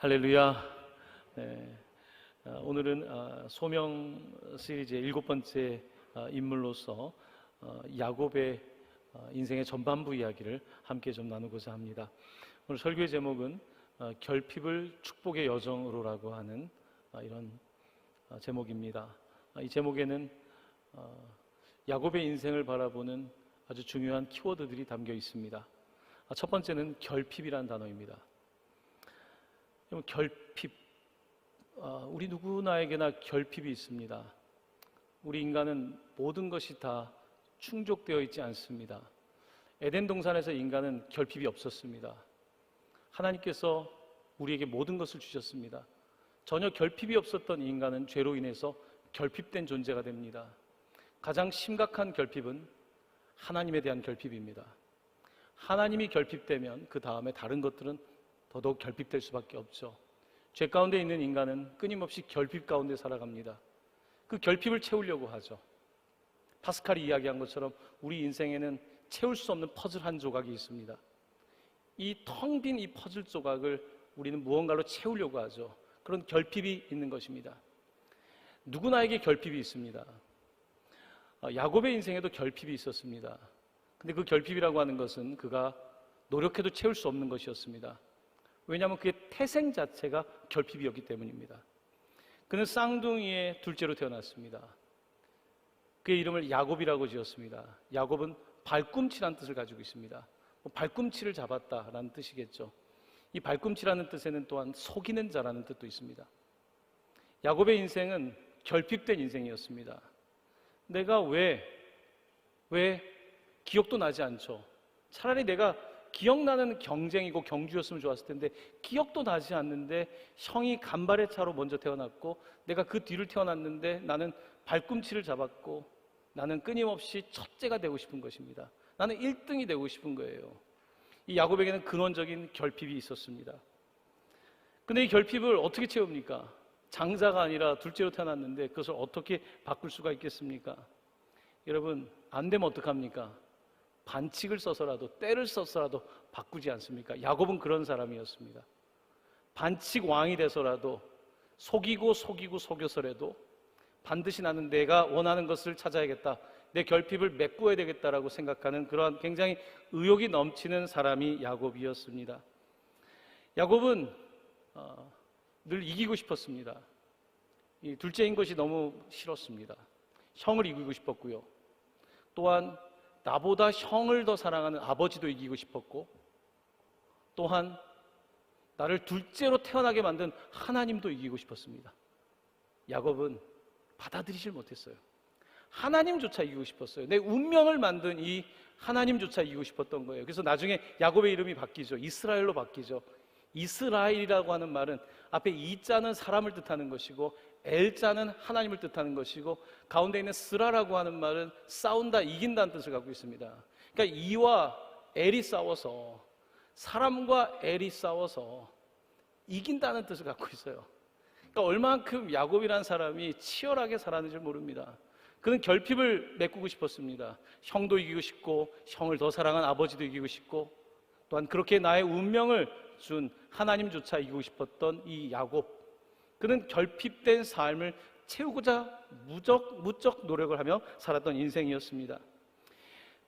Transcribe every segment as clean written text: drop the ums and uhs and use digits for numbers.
할렐루야. 네, 오늘은 소명 시리즈의 7번째 인물로서 야곱의 인생의 전반부 이야기를 함께 좀 나누고자 합니다. 오늘 설교의 제목은 결핍을 축복의 여정으로라고 하는 이런 제목입니다. 이 제목에는 야곱의 인생을 바라보는 아주 중요한 키워드들이 담겨 있습니다. 첫 번째는 결핍이라는 단어입니다. 결핍, 우리 누구나에게나 결핍이 있습니다. 우리 인간은 모든 것이 다 충족되어 있지 않습니다. 에덴 동산에서 인간은 결핍이 없었습니다. 하나님께서 우리에게 모든 것을 주셨습니다. 전혀 결핍이 없었던 인간은 죄로 인해서 결핍된 존재가 됩니다. 가장 심각한 결핍은 하나님에 대한 결핍입니다. 하나님이 결핍되면 그 다음에 다른 것들은 더더욱 결핍될 수밖에 없죠. 죄 가운데 있는 인간은 끊임없이 결핍 가운데 살아갑니다. 그 결핍을 채우려고 하죠. 파스칼이 이야기한 것처럼 우리 인생에는 채울 수 없는 퍼즐 한 조각이 있습니다. 이 텅 빈 이 퍼즐 조각을 우리는 무언가로 채우려고 하죠. 그런 결핍이 있는 것입니다. 누구나에게 결핍이 있습니다. 야곱의 인생에도 결핍이 있었습니다. 근데 그 결핍이라고 하는 것은 그가 노력해도 채울 수 없는 것이었습니다. 왜냐하면 그의 태생 자체가 결핍이었기 때문입니다. 그는 쌍둥이의 둘째로 태어났습니다. 그의 이름을 야곱이라고 지었습니다. 야곱은 발꿈치라는 뜻을 가지고 있습니다. 발꿈치를 잡았다라는 뜻이겠죠. 이 발꿈치라는 뜻에는 또한 속이는 자라는 뜻도 있습니다. 야곱의 인생은 결핍된 인생이었습니다. 내가 왜 기억도 나지 않죠. 차라리 내가 기억나는 경쟁이고 경주였으면 좋았을 텐데 기억도 나지 않는데 형이 간발의 차로 먼저 태어났고 내가 그 뒤를 태어났는데 나는 발꿈치를 잡았고 나는 끊임없이 첫째가 되고 싶은 것입니다. 나는 1등이 되고 싶은 거예요. 이 야곱에게는 근원적인 결핍이 있었습니다. 근데 이 결핍을 어떻게 채웁니까? 장자가 아니라 둘째로 태어났는데 그것을 어떻게 바꿀 수가 있겠습니까? 여러분, 안 되면 어떡합니까? 반칙을 써서라도 때를 써서라도 바꾸지 않습니까? 야곱은 그런 사람이었습니다. 반칙 왕이 돼서라도 속여서라도 반드시 나는 내가 원하는 것을 찾아야겠다, 내 결핍을 메꾸어야 되겠다라고 생각하는 그러한 굉장히 의욕이 넘치는 사람이 야곱이었습니다. 야곱은 늘 이기고 싶었습니다. 이 둘째인 것이 너무 싫었습니다. 형을 이기고 싶었고요. 또한 나보다 형을 더 사랑하는 아버지도 이기고 싶었고, 또한 나를 둘째로 태어나게 만든 하나님도 이기고 싶었습니다. 야곱은 받아들이질 못했어요. 하나님조차 이기고 싶었어요. 내 운명을 만든 이 하나님조차 이기고 싶었던 거예요. 그래서 나중에 야곱의 이름이 바뀌죠. 이스라엘로 바뀌죠. 이스라엘이라고 하는 말은 앞에 이자는 사람을 뜻하는 것이고 엘자는 하나님을 뜻하는 것이고 가운데 있는 스라라고 하는 말은 싸운다, 이긴다는 뜻을 갖고 있습니다. 그러니까 이와 엘이 싸워서, 사람과 엘이 싸워서 이긴다는 뜻을 갖고 있어요. 그러니까 얼만큼 야곱이라는 사람이 치열하게 살았는지 모릅니다. 그는 결핍을 메꾸고 싶었습니다. 형도 이기고 싶고 형을 더 사랑한 아버지도 이기고 싶고 또한 그렇게 나의 운명을 준 하나님조차 이기고 싶었던 이 야곱, 그는 결핍된 삶을 채우고자 무적 노력을 하며 살았던 인생이었습니다.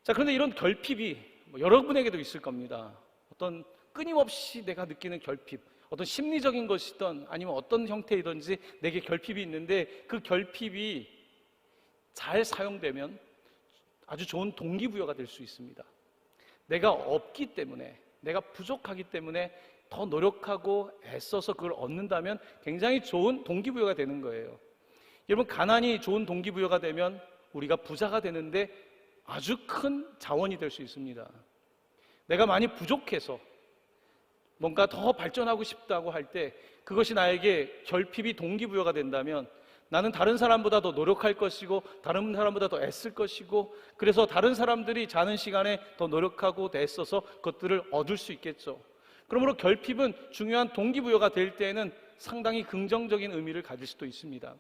자, 그런데 이런 결핍이 여러분에게도 있을 겁니다. 어떤 끊임없이 내가 느끼는 결핍, 어떤 심리적인 것이든 아니면 어떤 형태이든지 내게 결핍이 있는데 그 결핍이 잘 사용되면 아주 좋은 동기부여가 될 수 있습니다. 내가 없기 때문에, 내가 부족하기 때문에 더 노력하고 애써서 그걸 얻는다면 굉장히 좋은 동기부여가 되는 거예요. 여러분, 가난이 좋은 동기부여가 되면 우리가 부자가 되는데 아주 큰 자원이 될 수 있습니다. 내가 많이 부족해서 뭔가 더 발전하고 싶다고 할 때 그것이 나에게 결핍이 동기부여가 된다면 나는 다른 사람보다 더 노력할 것이고 다른 사람보다 더 애쓸 것이고 그래서 다른 사람들이 자는 시간에 더 노력하고 애써서 그것들을 얻을 수 있겠죠. 그러므로 결핍은 중요한 동기부여가 될 때에는 상당히 긍정적인 의미를 가질 수도 있습니다.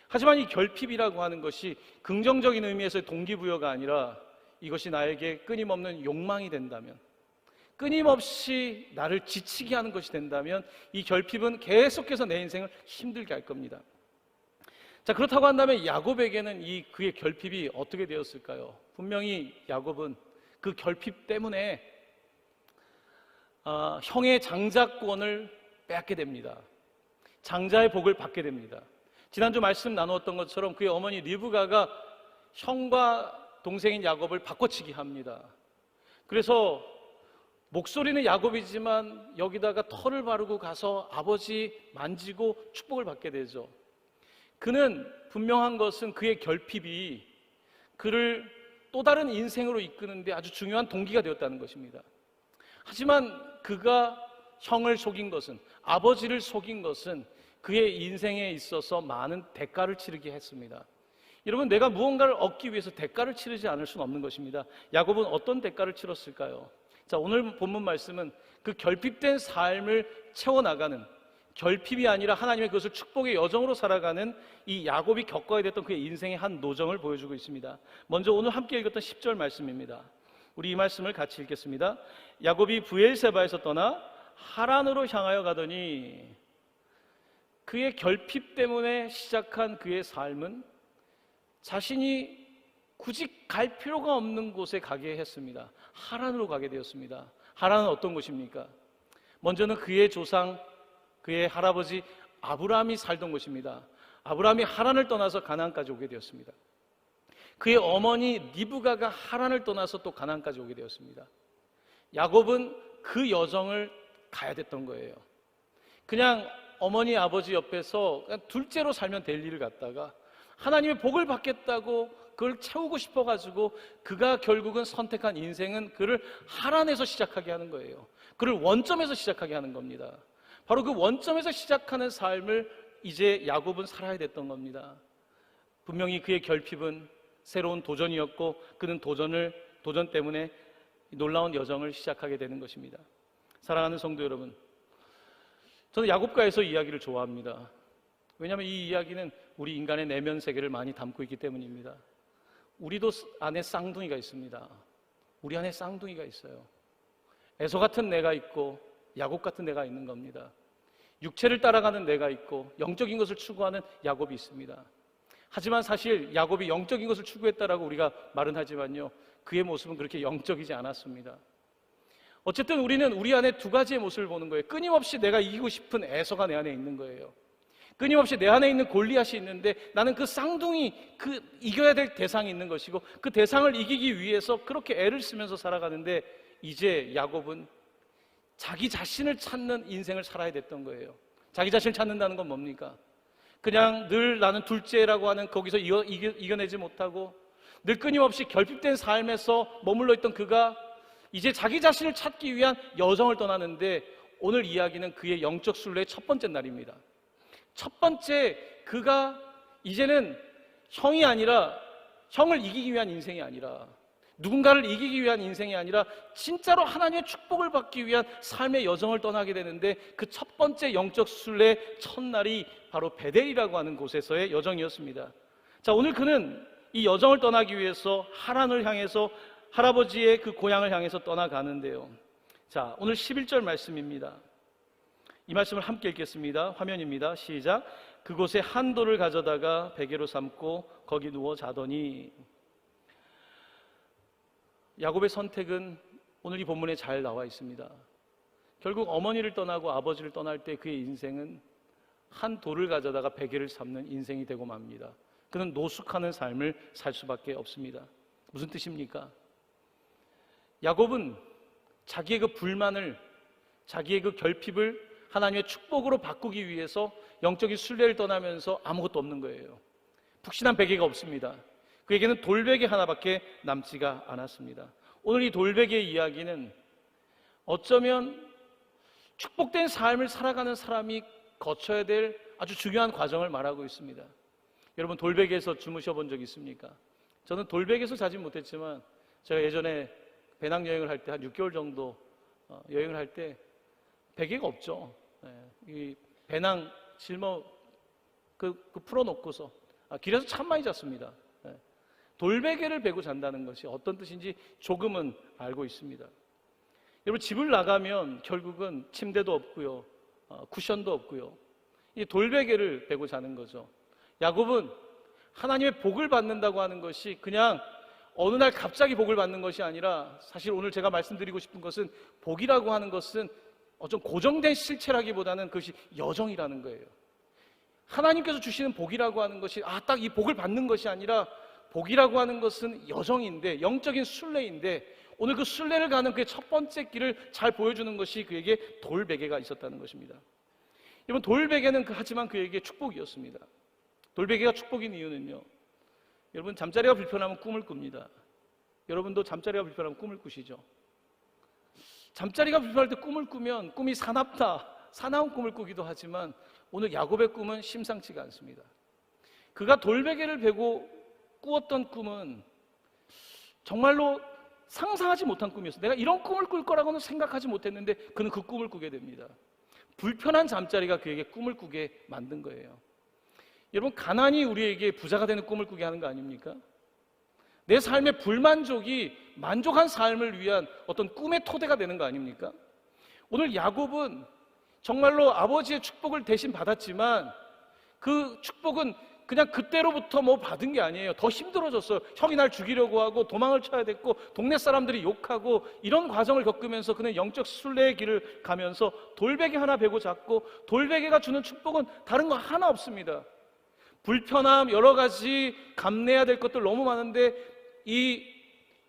하지만 이 결핍이라고 하는 것이 긍정적인 의미에서의 동기부여가 아니라 이것이 나에게 끊임없는 욕망이 된다면, 끊임없이 나를 지치게 하는 것이 된다면 이 결핍은 계속해서 내 인생을 힘들게 할 겁니다. 자, 그렇다고 한다면 야곱에게는 그의 결핍이 어떻게 되었을까요? 분명히 야곱은 그 결핍 때문에 형의 장자권을 빼앗게 됩니다. 장자의 복을 받게 됩니다. 지난주 말씀 나누었던 것처럼 그의 어머니 리브가가 형과 동생인 야곱을 바꿔치기 합니다. 그래서 목소리는 야곱이지만 여기다가 털을 바르고 가서 아버지 만지고 축복을 받게 되죠. 그는 분명한 것은 그의 결핍이 그를 또 다른 인생으로 이끄는데 아주 중요한 동기가 되었다는 것입니다. 하지만 그가 형을 속인 것은, 아버지를 속인 것은 그의 인생에 있어서 많은 대가를 치르게 했습니다. 여러분, 내가 무언가를 얻기 위해서 대가를 치르지 않을 수는 없는 것입니다. 야곱은 어떤 대가를 치렀을까요? 자, 오늘 본문 말씀은 그 결핍된 삶을 채워나가는, 결핍이 아니라 하나님의 그것을 축복의 여정으로 살아가는 이 야곱이 겪어야 됐던 그의 인생의 한 노정을 보여주고 있습니다. 먼저 오늘 함께 읽었던 10절 말씀입니다. 우리 이 말씀을 같이 읽겠습니다. 야곱이 브엘세바에서 떠나 하란으로 향하여 가더니, 그의 결핍 때문에 시작한 그의 삶은 자신이 굳이 갈 필요가 없는 곳에 가게 했습니다. 하란으로 가게 되었습니다. 하란은 어떤 곳입니까? 먼저는 그의 조상, 그의 할아버지 아브라함이 살던 곳입니다. 아브라함이 하란을 떠나서 가나안까지 오게 되었습니다. 그의 어머니 리브가가 하란을 떠나서 또 가나안까지 오게 되었습니다. 야곱은 그 여정을 가야 됐던 거예요. 그냥 어머니 아버지 옆에서 그냥 둘째로 살면 될 일을 갖다가 하나님의 복을 받겠다고 그걸 채우고 싶어가지고 그가 결국은 선택한 인생은 그를 하란에서 시작하게 하는 거예요. 그를 원점에서 시작하게 하는 겁니다. 바로 그 원점에서 시작하는 삶을 이제 야곱은 살아야 됐던 겁니다. 분명히 그의 결핍은 새로운 도전이었고 그는 도전 때문에 놀라운 여정을 시작하게 되는 것입니다. 사랑하는 성도 여러분, 저는 야곱가에서 이야기를 좋아합니다. 왜냐하면 이 이야기는 우리 인간의 내면 세계를 많이 담고 있기 때문입니다. 우리도 안에 쌍둥이가 있습니다. 우리 안에 쌍둥이가 있어요. 에서 같은 내가 있고 야곱 같은 내가 있는 겁니다. 육체를 따라가는 내가 있고 영적인 것을 추구하는 야곱이 있습니다. 하지만 사실 야곱이 영적인 것을 추구했다라고 우리가 말은 하지만요, 그의 모습은 그렇게 영적이지 않았습니다. 어쨌든 우리는 우리 안에 두 가지의 모습을 보는 거예요. 끊임없이 내가 이기고 싶은 에서가 내 안에 있는 거예요. 끊임없이 내 안에 있는 골리앗이 있는데 나는 그 쌍둥이, 이겨야 될 대상이 있는 것이고 그 대상을 이기기 위해서 그렇게 애를 쓰면서 살아가는데 이제 야곱은 자기 자신을 찾는 인생을 살아야 됐던 거예요. 자기 자신을 찾는다는 건 뭡니까? 그냥 늘 나는 둘째라고 하는 거기서 이겨내지 못하고 늘 끊임없이 결핍된 삶에서 머물러 있던 그가 이제 자기 자신을 찾기 위한 여정을 떠나는데 오늘 이야기는 그의 영적 순례의 첫 번째 날입니다. 첫 번째, 그가 이제는 형을 이기기 위한 인생이 아니라, 누군가를 이기기 위한 인생이 아니라 진짜로 하나님의 축복을 받기 위한 삶의 여정을 떠나게 되는데 그 첫 번째 영적 순례 첫날이 바로 베델이라고 하는 곳에서의 여정이었습니다. 자, 오늘 그는 이 여정을 떠나기 위해서 하란을 향해서 할아버지의 그 고향을 향해서 떠나가는데요. 자, 오늘 11절 말씀입니다. 이 말씀을 함께 읽겠습니다. 화면입니다. 시작. 그곳에 한 돌을 가져다가 베개로 삼고 거기 누워 자더니. 야곱의 선택은 오늘 이 본문에 잘 나와 있습니다. 결국 어머니를 떠나고 아버지를 떠날 때 그의 인생은 한 돌을 가져다가 베개를 삼는 인생이 되고 맙니다. 그는 노숙하는 삶을 살 수밖에 없습니다. 무슨 뜻입니까? 야곱은 자기의 그 불만을, 자기의 그 결핍을 하나님의 축복으로 바꾸기 위해서 영적인 순례를 떠나면서 아무것도 없는 거예요. 푹신한 베개가 없습니다. 그에게는 돌베개 하나밖에 남지가 않았습니다. 오늘 이 돌베개의 이야기는 어쩌면 축복된 삶을 살아가는 사람이 거쳐야 될 아주 중요한 과정을 말하고 있습니다. 여러분, 돌베개에서 주무셔 본 적 있습니까? 저는 돌베개에서 자진 못했지만 제가 예전에 배낭여행을 할 때 한 6개월 정도 여행을 할 때 베개가 없죠. 이 배낭 짊어 풀어놓고서 길에서 참 많이 잤습니다. 돌베개를 베고 잔다는 것이 어떤 뜻인지 조금은 알고 있습니다. 여러분, 집을 나가면 결국은 침대도 없고요, 쿠션도 없고요, 이 돌베개를 베고 자는 거죠. 야곱은 하나님의 복을 받는다고 하는 것이 그냥 어느 날 갑자기 복을 받는 것이 아니라, 사실 오늘 제가 말씀드리고 싶은 것은 복이라고 하는 것은 좀 고정된 실체라기보다는 그것이 여정이라는 거예요. 하나님께서 주시는 복이라고 하는 것이 딱 이 복을 받는 것이 아니라, 복이라고 하는 것은 여정인데, 영적인 순례인데, 오늘 그 순례를 가는 그의 첫 번째 길을 잘 보여주는 것이 그에게 돌베개가 있었다는 것입니다. 여러분, 돌베개는 하지만 그에게 축복이었습니다. 돌베개가 축복인 이유는요, 여러분, 잠자리가 불편하면 꿈을 꿉니다. 여러분도 잠자리가 불편하면 꿈을 꾸시죠? 잠자리가 불편할 때 꿈을 꾸면 꿈이 사나운 꿈을 꾸기도 하지만, 오늘 야곱의 꿈은 심상치가 않습니다. 그가 돌베개를 베고 꾸었던 꿈은 정말로 상상하지 못한 꿈이었어요. 내가 이런 꿈을 꿀 거라고는 생각하지 못했는데 그는 그 꿈을 꾸게 됩니다. 불편한 잠자리가 그에게 꿈을 꾸게 만든 거예요. 여러분, 가난이 우리에게 부자가 되는 꿈을 꾸게 하는 거 아닙니까? 내 삶의 불만족이 만족한 삶을 위한 어떤 꿈의 토대가 되는 거 아닙니까? 오늘 야곱은 정말로 아버지의 축복을 대신 받았지만, 그 축복은 그냥 그때로부터 받은 게 아니에요. 더 힘들어졌어요. 형이 날 죽이려고 하고 도망을 쳐야 됐고, 동네 사람들이 욕하고, 이런 과정을 겪으면서 그는 영적 순례의 길을 가면서 돌베개 하나 베고 잤고, 돌베개가 주는 축복은 다른 거 하나 없습니다. 불편함, 여러 가지 감내해야 될 것들 너무 많은데, 이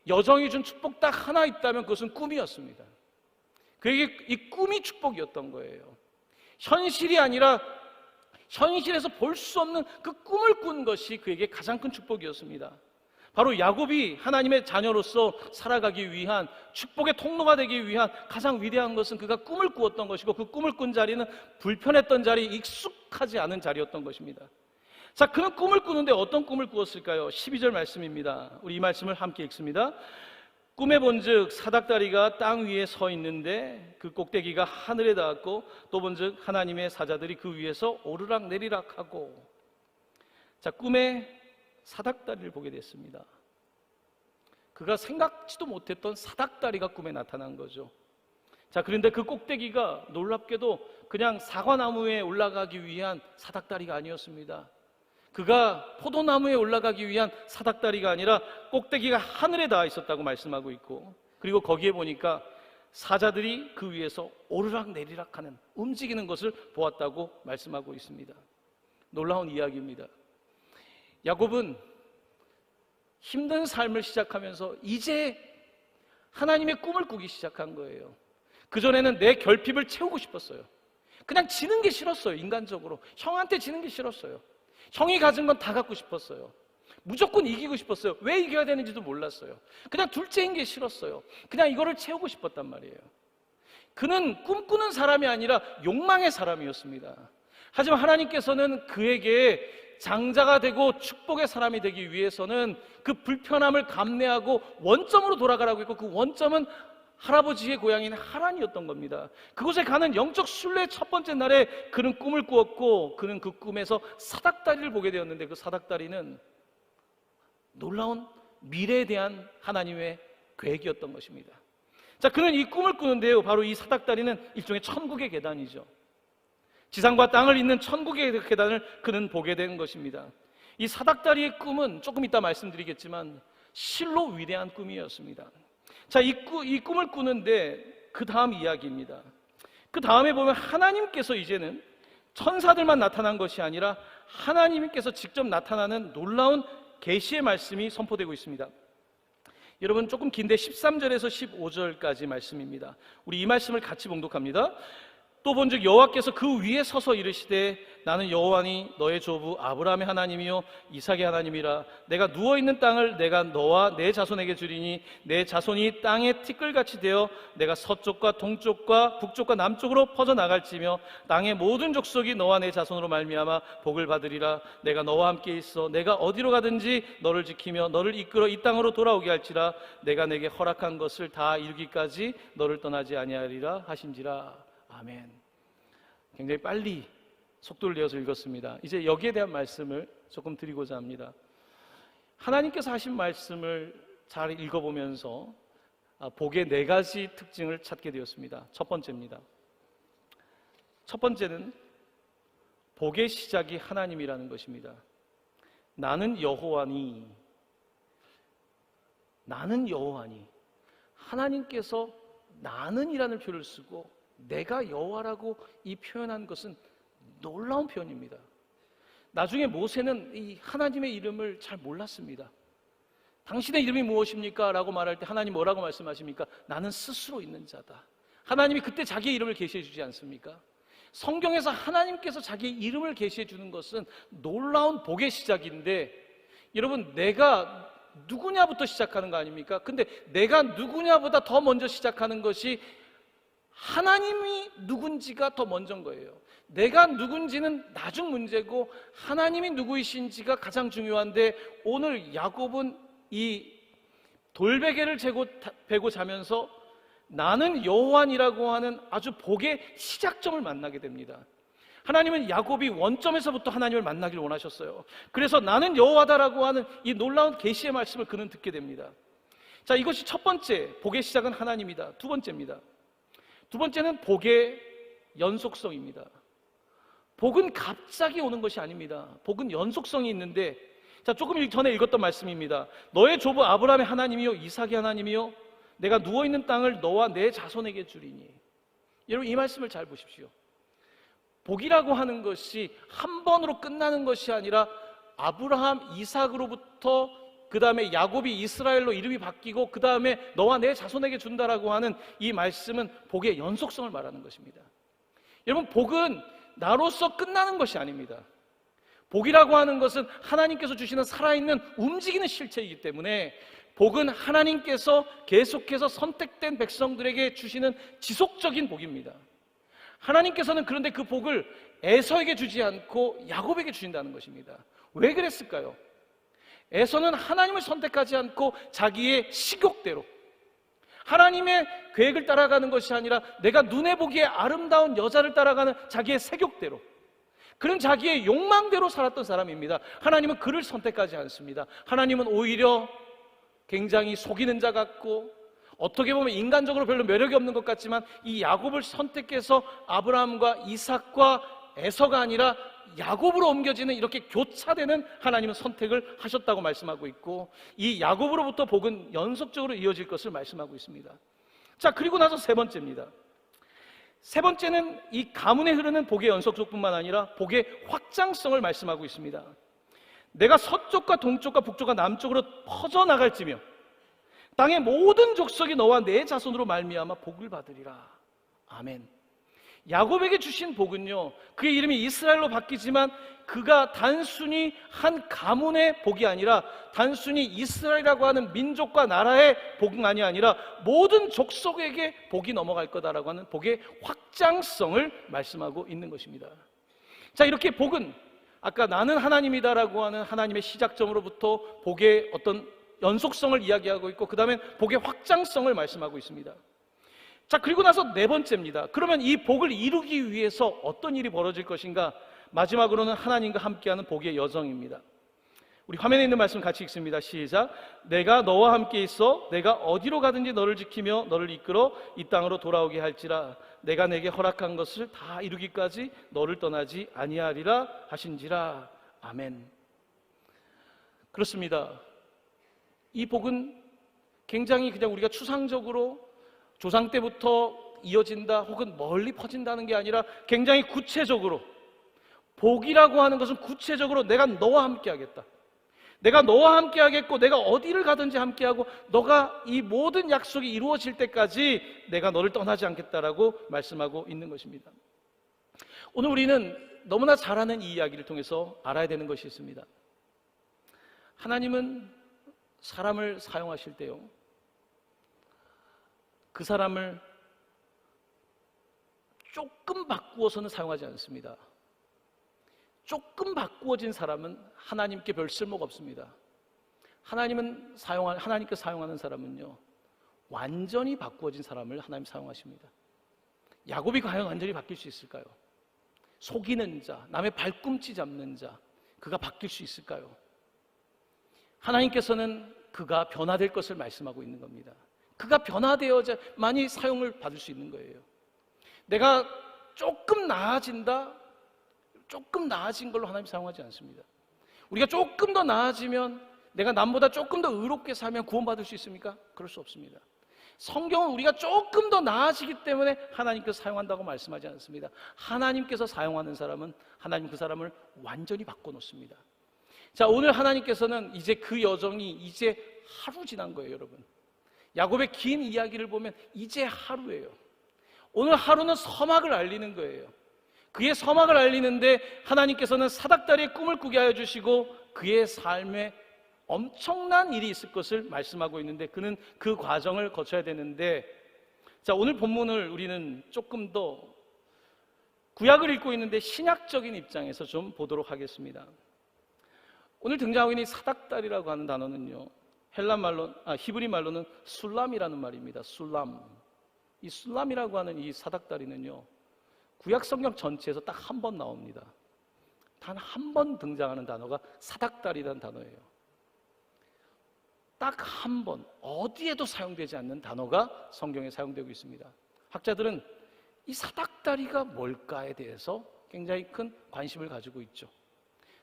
여정이 준 축복 딱 하나 있다면 그것은 꿈이었습니다. 그에게 이 꿈이 축복이었던 거예요. 현실이 아니라 현실에서 볼 수 없는 그 꿈을 꾼 것이 그에게 가장 큰 축복이었습니다. 바로 야곱이 하나님의 자녀로서 살아가기 위한, 축복의 통로가 되기 위한 가장 위대한 것은 그가 꿈을 꾸었던 것이고, 그 꿈을 꾼 자리는 불편했던 자리, 익숙하지 않은 자리였던 것입니다. 자, 그는 꿈을 꾸는데 어떤 꿈을 꾸었을까요? 12절 말씀입니다. 우리 이 말씀을 함께 읽습니다. 꿈에 본즉 사닥다리가 땅 위에 서 있는데 그 꼭대기가 하늘에 닿았고, 또 본즉 하나님의 사자들이 그 위에서 오르락 내리락 하고. 자, 꿈에 사닥다리를 보게 됐습니다. 그가 생각지도 못했던 사닥다리가 꿈에 나타난 거죠. 자, 그런데 그 꼭대기가 놀랍게도 그냥 사과나무에 올라가기 위한 사닥다리가 아니었습니다. 그가 포도나무에 올라가기 위한 사닥다리가 아니라 꼭대기가 하늘에 닿아 있었다고 말씀하고 있고, 그리고 거기에 보니까 사자들이 그 위에서 오르락 내리락 하는, 움직이는 것을 보았다고 말씀하고 있습니다. 놀라운 이야기입니다. 야곱은 힘든 삶을 시작하면서 이제 하나님의 꿈을 꾸기 시작한 거예요. 그전에는 내 결핍을 채우고 싶었어요. 그냥 지는 게 싫었어요. 인간적으로 형한테 지는 게 싫었어요. 형이 가진 건 다 갖고 싶었어요. 무조건 이기고 싶었어요. 왜 이겨야 되는지도 몰랐어요. 그냥 둘째인 게 싫었어요. 그냥 이거를 채우고 싶었단 말이에요. 그는 꿈꾸는 사람이 아니라 욕망의 사람이었습니다. 하지만 하나님께서는 그에게 장자가 되고 축복의 사람이 되기 위해서는 그 불편함을 감내하고 원점으로 돌아가라고 했고, 그 원점은 할아버지의 고향인 하란이었던 겁니다. 그곳에 가는 영적 순례의 첫 번째 날에 그는 꿈을 꾸었고, 그는 그 꿈에서 사닥다리를 보게 되었는데, 그 사닥다리는 놀라운 미래에 대한 하나님의 계획이었던 것입니다. 자, 그는 이 꿈을 꾸는데요, 바로 이 사닥다리는 일종의 천국의 계단이죠. 지상과 땅을 잇는 천국의 계단을 그는 보게 된 것입니다. 이 사닥다리의 꿈은 조금 이따 말씀드리겠지만 실로 위대한 꿈이었습니다. 자, 이 꿈을 꾸는데 그 다음 이야기입니다. 그 다음에 보면 하나님께서 이제는 천사들만 나타난 것이 아니라 하나님께서 직접 나타나는 놀라운 계시의 말씀이 선포되고 있습니다. 여러분, 조금 긴데 13절에서 15절까지 말씀입니다. 우리 이 말씀을 같이 봉독합니다. 또 본즉 여호와께서 그 위에 서서 이르시되 나는 여호와니 너의 조부 아브라함의 하나님이요 이삭의 하나님이라. 내가 누워있는 땅을 내가 너와 내 자손에게 주리니 내 자손이 땅의 티끌같이 되어 내가 서쪽과 동쪽과 북쪽과 남쪽으로 퍼져나갈지며 땅의 모든 족속이 너와 내 자손으로 말미암아 복을 받으리라. 내가 너와 함께 있어 내가 어디로 가든지 너를 지키며 너를 이끌어 이 땅으로 돌아오게 할지라. 내가 내게 허락한 것을 다 이루기까지 너를 떠나지 아니하리라 하신지라. 아멘. 굉장히 빨리 속도를 내어서 읽었습니다. 이제 여기에 대한 말씀을 조금 드리고자 합니다. 하나님께서 하신 말씀을 잘 읽어보면서 복의 네 가지 특징을 찾게 되었습니다. 첫 번째입니다. 첫 번째는 복의 시작이 하나님이라는 것입니다. 나는 여호와니, 나는 여호와니. 하나님께서 나는이라는 표현을 쓰고 내가 여호와라고 이 표현한 것은 놀라운 표현입니다. 나중에 모세는 이 하나님의 이름을 잘 몰랐습니다. 당신의 이름이 무엇입니까? 라고 말할 때 하나님 뭐라고 말씀하십니까? 나는 스스로 있는 자다. 하나님이 그때 자기의 이름을 계시해 주지 않습니까? 성경에서 하나님께서 자기의 이름을 계시해 주는 것은 놀라운 복의 시작인데, 여러분, 내가 누구냐부터 시작하는 거 아닙니까? 근데 내가 누구냐보다 더 먼저 시작하는 것이 하나님이 누군지가 더 먼저인 거예요. 내가 누군지는 나중 문제고 하나님이 누구이신지가 가장 중요한데, 오늘 야곱은 이 돌베개를 베고 자면서 나는 여호와니라고 하는 아주 복의 시작점을 만나게 됩니다. 하나님은 야곱이 원점에서부터 하나님을 만나길 원하셨어요. 그래서 나는 여호와다라고 하는 이 놀라운 계시의 말씀을 그는 듣게 됩니다. 자, 이것이 첫 번째, 복의 시작은 하나님이다. 두 번째입니다. 두 번째는 복의 연속성입니다. 복은 갑자기 오는 것이 아닙니다. 복은 연속성이 있는데, 자, 조금 전에 읽었던 말씀입니다. 너의 조부 아브라함의 하나님이요 이삭의 하나님이요 내가 누워있는 땅을 너와 내 자손에게 주리니. 여러분, 이 말씀을 잘 보십시오. 복이라고 하는 것이 한 번으로 끝나는 것이 아니라 아브라함, 이삭으로부터 그 다음에 야곱이 이스라엘로 이름이 바뀌고 그 다음에 너와 내 자손에게 준다라고 하는 이 말씀은 복의 연속성을 말하는 것입니다. 여러분, 복은 나로서 끝나는 것이 아닙니다. 복이라고 하는 것은 하나님께서 주시는 살아있는 움직이는 실체이기 때문에 복은 하나님께서 계속해서 선택된 백성들에게 주시는 지속적인 복입니다. 하나님께서는 그런데 그 복을 에서에게 주지 않고 야곱에게 주신다는 것입니다. 왜 그랬을까요? 에서는 하나님을 선택하지 않고 자기의 식욕대로, 하나님의 계획을 따라가는 것이 아니라 내가 눈에 보기에 아름다운 여자를 따라가는 자기의 색욕대로, 그런 자기의 욕망대로 살았던 사람입니다. 하나님은 그를 선택하지 않습니다. 하나님은 오히려 굉장히 속이는 자 같고 어떻게 보면 인간적으로 별로 매력이 없는 것 같지만 이 야곱을 선택해서 아브라함과 이삭과 에서가 아니라 야곱으로 옮겨지는, 이렇게 교차되는 하나님은 선택을 하셨다고 말씀하고 있고, 이 야곱으로부터 복은 연속적으로 이어질 것을 말씀하고 있습니다. 자, 그리고 나서 세 번째입니다. 세 번째는 이 가문에 흐르는 복의 연속성뿐만 아니라 복의 확장성을 말씀하고 있습니다. 내가 서쪽과 동쪽과 북쪽과 남쪽으로 퍼져나갈지며 땅의 모든 족속이 너와 내 자손으로 말미암아 복을 받으리라. 아멘. 야곱에게 주신 복은요, 그의 이름이 이스라엘로 바뀌지만 그가 단순히 한 가문의 복이 아니라 단순히 이스라엘이라고 하는 민족과 나라의 복만이 아니라 모든 족속에게 복이 넘어갈 거다라고 하는 복의 확장성을 말씀하고 있는 것입니다. 자, 이렇게 복은 아까 나는 하나님이다라고 하는 하나님의 시작점으로부터 복의 어떤 연속성을 이야기하고 있고, 그 다음에 복의 확장성을 말씀하고 있습니다. 자, 그리고 나서 네 번째입니다. 그러면 이 복을 이루기 위해서 어떤 일이 벌어질 것인가? 마지막으로는 하나님과 함께하는 복의 여정입니다. 우리 화면에 있는 말씀 같이 읽습니다. 시작. 내가 너와 함께 있어 내가 어디로 가든지 너를 지키며 너를 이끌어 이 땅으로 돌아오게 할지라. 내가 내게 허락한 것을 다 이루기까지 너를 떠나지 아니하리라 하신지라. 아멘. 그렇습니다. 이 복은 굉장히 그냥 우리가 추상적으로 조상 때부터 이어진다 혹은 멀리 퍼진다는 게 아니라 굉장히 구체적으로, 복이라고 하는 것은 구체적으로 내가 너와 함께 하겠다, 내가 너와 함께 하겠고 내가 어디를 가든지 함께 하고 너가 이 모든 약속이 이루어질 때까지 내가 너를 떠나지 않겠다라고 말씀하고 있는 것입니다. 오늘 우리는 너무나 잘 아는 이 이야기를 통해서 알아야 되는 것이 있습니다. 하나님은 사람을 사용하실 때요, 그 사람을 조금 바꾸어서는 사용하지 않습니다. 조금 바꾸어진 사람은 하나님께 별 쓸모가 없습니다. 하나님께 사용하는 사람은요, 완전히 바꾸어진 사람을 하나님 사용하십니다. 야곱이 과연 완전히 바뀔 수 있을까요? 속이는 자, 남의 발꿈치 잡는 자, 그가 바뀔 수 있을까요? 하나님께서는 그가 변화될 것을 말씀하고 있는 겁니다. 그가 변화되어야 많이 사용을 받을 수 있는 거예요. 내가 조금 나아진다, 조금 나아진 걸로 하나님 사용하지 않습니다. 우리가 조금 더 나아지면, 내가 남보다 조금 더 의롭게 살면 구원받을 수 있습니까? 그럴 수 없습니다. 성경은 우리가 조금 더 나아지기 때문에 하나님께서 사용한다고 말씀하지 않습니다. 하나님께서 사용하는 사람은 하나님 그 사람을 완전히 바꿔놓습니다. 자, 오늘 하나님께서는 이제 그 여정이 이제 하루 지난 거예요, 여러분. 야곱의 긴 이야기를 보면 이제 하루예요. 오늘 하루는 서막을 알리는 거예요. 그의 서막을 알리는데 하나님께서는 사닥다리의 꿈을 꾸게 하여 주시고 그의 삶에 엄청난 일이 있을 것을 말씀하고 있는데, 그는 그 과정을 거쳐야 되는데, 자, 오늘 본문을 우리는 조금 더 구약을 읽고 있는데 신약적인 입장에서 좀 보도록 하겠습니다. 오늘 등장하고 있는 이 사닥다리라고 하는 단어는요, 히브리 말로는 술람이라는 말입니다. 술람. 이 술람이라고 하는 이 사닥다리는요, 구약 성경 전체에서 딱 한 번 나옵니다. 단 한 번 등장하는 단어가 사닥다리라는 단어예요. 딱 한 번, 어디에도 사용되지 않는 단어가 성경에 사용되고 있습니다. 학자들은 이 사닥다리가 뭘까에 대해서 굉장히 큰 관심을 가지고 있죠.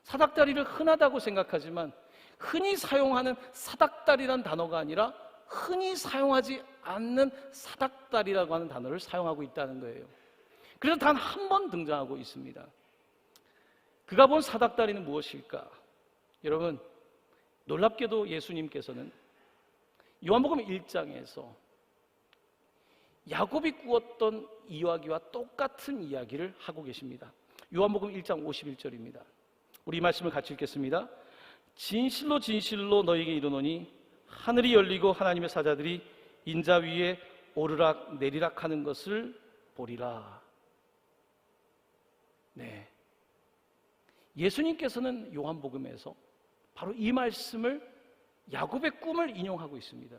사닥다리를 흔하다고 생각하지만 흔히 사용하는 사닥다리라는 단어가 아니라 흔히 사용하지 않는 사닥다리라고 하는 단어를 사용하고 있다는 거예요. 그래서 단 한 번 등장하고 있습니다. 그가 본 사닥다리는 무엇일까? 여러분, 놀랍게도 예수님께서는 요한복음 1장에서 야곱이 꾸었던 이야기와 똑같은 이야기를 하고 계십니다. 요한복음 1장 51절입니다. 우리 이 말씀을 같이 읽겠습니다. 진실로 진실로 너희에게 이르노니 하늘이 열리고 하나님의 사자들이 인자 위에 오르락 내리락 하는 것을 보리라. 네, 예수님께서는 요한복음에서 바로 이 말씀을, 야곱의 꿈을 인용하고 있습니다.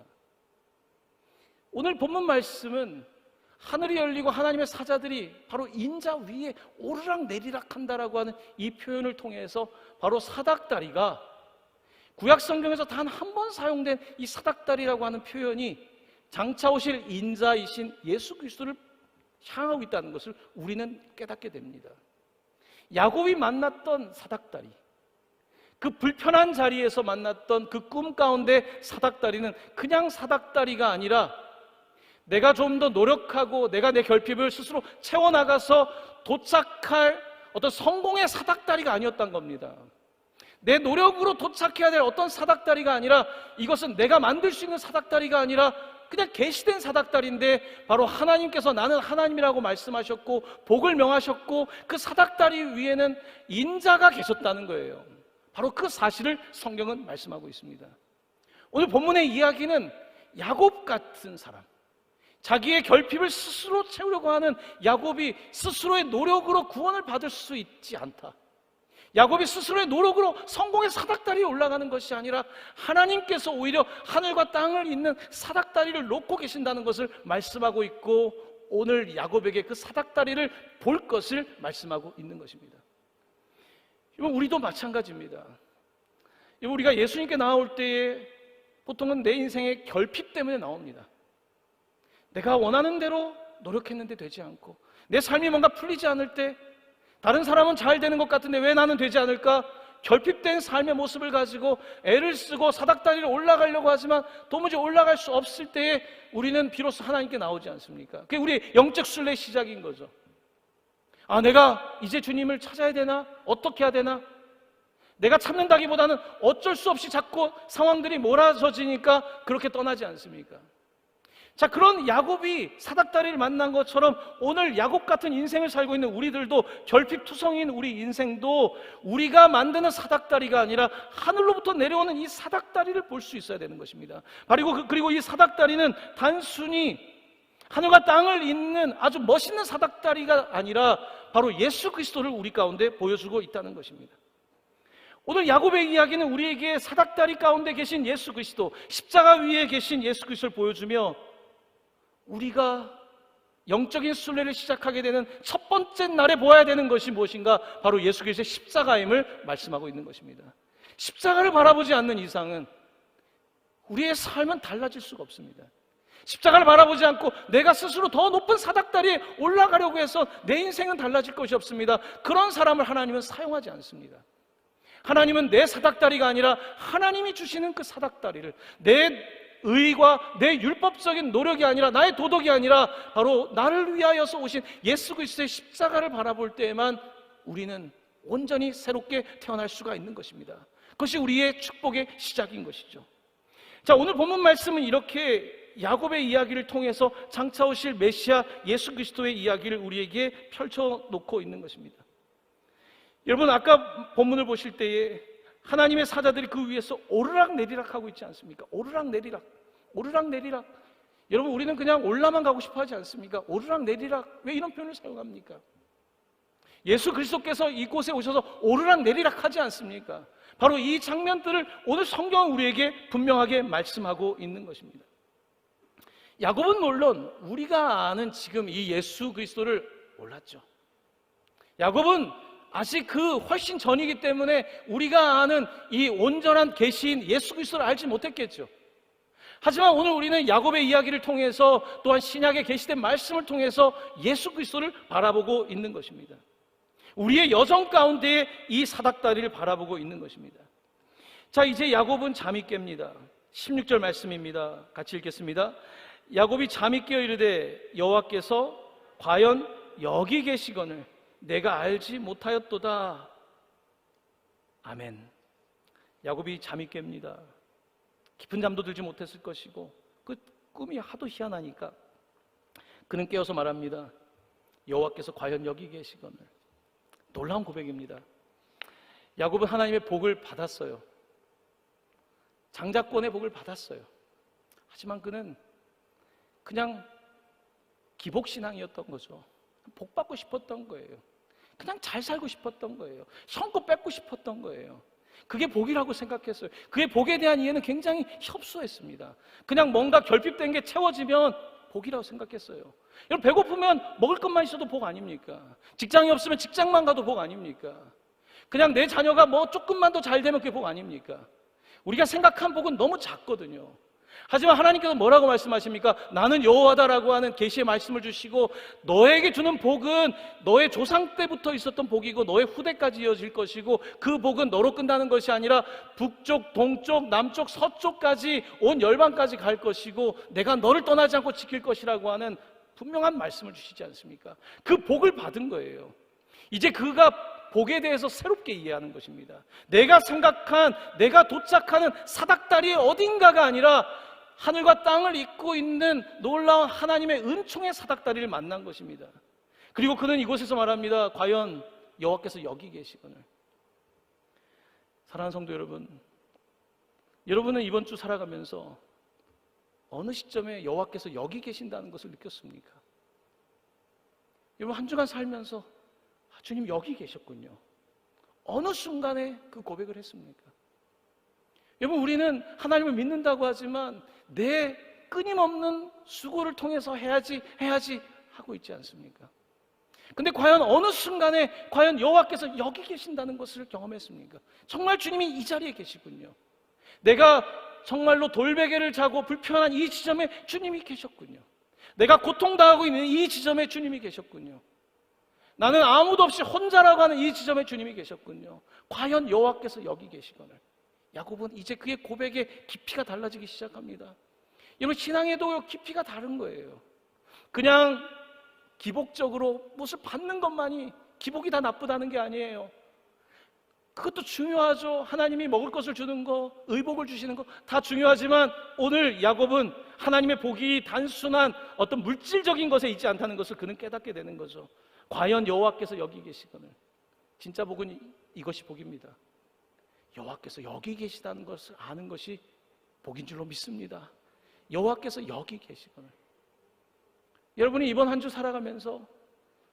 오늘 본문 말씀은 하늘이 열리고 하나님의 사자들이 바로 인자 위에 오르락 내리락 한다라고 하는 이 표현을 통해서 바로 사닥다리가 구약 성경에서 단 한 번 사용된 이 사닥다리라고 하는 표현이 장차 오실 인자이신 예수 그리스도를 향하고 있다는 것을 우리는 깨닫게 됩니다. 야곱이 만났던 사닥다리, 그 불편한 자리에서 만났던 그 꿈 가운데 사닥다리는 그냥 사닥다리가 아니라 내가 좀 더 노력하고 내가 내 결핍을 스스로 채워나가서 도착할 어떤 성공의 사닥다리가 아니었던 겁니다. 내 노력으로 도착해야 될 어떤 사닥다리가 아니라, 이것은 내가 만들 수 있는 사닥다리가 아니라 그냥 계시된 사닥다리인데, 바로 하나님께서 나는 하나님이라고 말씀하셨고 복을 명하셨고 그 사닥다리 위에는 인자가 계셨다는 거예요. 바로 그 사실을 성경은 말씀하고 있습니다. 오늘 본문의 이야기는 야곱 같은 사람, 자기의 결핍을 스스로 채우려고 하는 야곱이 스스로의 노력으로 구원을 받을 수 있지 않다. 야곱이 스스로의 노력으로 성공의 사닥다리에 올라가는 것이 아니라 하나님께서 오히려 하늘과 땅을 잇는 사닥다리를 놓고 계신다는 것을 말씀하고 있고, 오늘 야곱에게 그 사닥다리를 볼 것을 말씀하고 있는 것입니다. 우리도 마찬가지입니다. 우리가 예수님께 나올 때에 보통은 내 인생의 결핍 때문에 나옵니다. 내가 원하는 대로 노력했는데 되지 않고, 내 삶이 뭔가 풀리지 않을 때, 다른 사람은 잘 되는 것 같은데 왜 나는 되지 않을까? 결핍된 삶의 모습을 가지고 애를 쓰고 사닥다리를 올라가려고 하지만 도무지 올라갈 수 없을 때에 우리는 비로소 하나님께 나오지 않습니까? 그게 우리 영적 순례의 시작인 거죠. 아, 내가 이제 주님을 찾아야 되나? 어떻게 해야 되나? 내가 참는다기보다는 어쩔 수 없이 자꾸 상황들이 몰아져지니까 그렇게 떠나지 않습니까? 자, 그런 야곱이 사닥다리를 만난 것처럼 오늘 야곱 같은 인생을 살고 있는 우리들도, 결핍투성인 우리 인생도 우리가 만드는 사닥다리가 아니라 하늘로부터 내려오는 이 사닥다리를 볼 수 있어야 되는 것입니다. 그리고 이 사닥다리는 단순히 하늘과 땅을 잇는 아주 멋있는 사닥다리가 아니라 바로 예수 그리스도를 우리 가운데 보여주고 있다는 것입니다. 오늘 야곱의 이야기는 우리에게 사닥다리 가운데 계신 예수 그리스도, 십자가 위에 계신 예수 그리스도를 보여주며, 우리가 영적인 순례를 시작하게 되는 첫 번째 날에 보아야 되는 것이 무엇인가? 바로 예수 그리스도의 십자가임을 말씀하고 있는 것입니다. 십자가를 바라보지 않는 이상은 우리의 삶은 달라질 수가 없습니다. 십자가를 바라보지 않고 내가 스스로 더 높은 사닥다리에 올라가려고 해서 내 인생은 달라질 것이 없습니다. 그런 사람을 하나님은 사용하지 않습니다. 하나님은 내 사닥다리가 아니라 하나님이 주시는 그 사닥다리를, 내 의와 내 율법적인 노력이 아니라, 나의 도덕이 아니라 바로 나를 위하여서 오신 예수 그리스도의 십자가를 바라볼 때에만 우리는 온전히 새롭게 태어날 수가 있는 것입니다. 그것이 우리의 축복의 시작인 것이죠. 자, 오늘 본문 말씀은 이렇게 야곱의 이야기를 통해서 장차 오실 메시아 예수 그리스도의 이야기를 우리에게 펼쳐놓고 있는 것입니다. 여러분, 아까 본문을 보실 때에 하나님의 사자들이 그 위에서 오르락 내리락 하고 있지 않습니까? 오르락 내리락, 오르락 내리락. 여러분, 우리는 그냥 올라만 가고 싶어 하지 않습니까? 오르락 내리락, 왜 이런 표현을 사용합니까? 예수 그리스도께서 이곳에 오셔서 오르락 내리락 하지 않습니까? 바로 이 장면들을 오늘 성경은 우리에게 분명하게 말씀하고 있는 것입니다. 야곱은 물론 우리가 아는 지금 이 예수 그리스도를 몰랐죠. 야곱은 아직 그 훨씬 전이기 때문에 우리가 아는 이 온전한 계시인 예수 그리스도를 알지 못했겠죠. 하지만 오늘 우리는 야곱의 이야기를 통해서, 또한 신약에 계시된 말씀을 통해서 예수 그리스도를 바라보고 있는 것입니다. 우리의 여정 가운데에 이 사닥다리를 바라보고 있는 것입니다. 자, 이제 야곱은 잠이 깹니다. 16절 말씀입니다. 같이 읽겠습니다. 야곱이 잠이 깨어 이르되 여호와께서 과연 여기 계시거늘 내가 알지 못하였도다. 아멘. 야곱이 잠이 깹니다. 깊은 잠도 들지 못했을 것이고 그 꿈이 하도 희한하니까 그는 깨어서 말합니다. 여호와께서 과연 여기 계시거늘. 놀라운 고백입니다. 야곱은 하나님의 복을 받았어요. 장자권의 복을 받았어요. 하지만 그는 그냥 기복신앙이었던 거죠. 복 받고 싶었던 거예요. 그냥 잘 살고 싶었던 거예요. 성껏 뺏고 싶었던 거예요. 그게 복이라고 생각했어요. 그의 복에 대한 이해는 굉장히 협소했습니다. 그냥 뭔가 결핍된 게 채워지면 복이라고 생각했어요. 여러분, 배고프면 먹을 것만 있어도 복 아닙니까? 직장이 없으면 직장만 가도 복 아닙니까? 그냥 내 자녀가 뭐 조금만 더 잘 되면 그게 복 아닙니까? 우리가 생각한 복은 너무 작거든요. 하지만 하나님께서 뭐라고 말씀하십니까? 나는 여호와다라고 하는 계시의 말씀을 주시고, 너에게 주는 복은 너의 조상 때부터 있었던 복이고 너의 후대까지 이어질 것이고, 그 복은 너로 끝나는 것이 아니라 북쪽, 동쪽, 남쪽, 서쪽까지 온 열방까지 갈 것이고 내가 너를 떠나지 않고 지킬 것이라고 하는 분명한 말씀을 주시지 않습니까? 그 복을 받은 거예요. 이제 그가 복에 대해서 새롭게 이해하는 것입니다. 내가 생각한, 내가 도착하는 사닥다리의 어딘가가 아니라 하늘과 땅을 잇고 있는 놀라운 하나님의 은총의 사닥다리를 만난 것입니다. 그리고 그는 이곳에서 말합니다. 과연 여호와께서 여기 계시거늘. 사랑하는 성도 여러분, 여러분은 이번 주 살아가면서 어느 시점에 여호와께서 여기 계신다는 것을 느꼈습니까? 여러분, 한 주간 살면서 주님 여기 계셨군요. 어느 순간에 그 고백을 했습니까? 여러분, 우리는 하나님을 믿는다고 하지만 내 끊임없는 수고를 통해서 해야지 하고 있지 않습니까? 근데 과연 어느 순간에 과연 여호와께서 여기 계신다는 것을 경험했습니까? 정말 주님이 이 자리에 계시군요. 내가 정말로 돌베개를 자고 불편한 이 지점에 주님이 계셨군요. 내가 고통당하고 있는 이 지점에 주님이 계셨군요. 나는 아무도 없이 혼자라고 하는 이 지점에 주님이 계셨군요. 과연 여호와께서 여기 계시거늘. 야곱은 이제 그의 고백의 깊이가 달라지기 시작합니다. 여러분, 신앙에도 깊이가 다른 거예요. 그냥 기복적으로 무엇을 받는 것만이 기복이 다 나쁘다는 게 아니에요. 그것도 중요하죠. 하나님이 먹을 것을 주는 거, 의복을 주시는 거 다 중요하지만 오늘 야곱은 하나님의 복이 단순한 어떤 물질적인 것에 있지 않다는 것을 그는 깨닫게 되는 거죠. 과연 여호와께서 여기 계시거늘. 진짜 복은 이것이 복입니다. 여호와께서 여기 계시다는 것을 아는 것이 복인 줄로 믿습니다. 여호와께서 여기 계시거늘. 여러분이 이번 한 주 살아가면서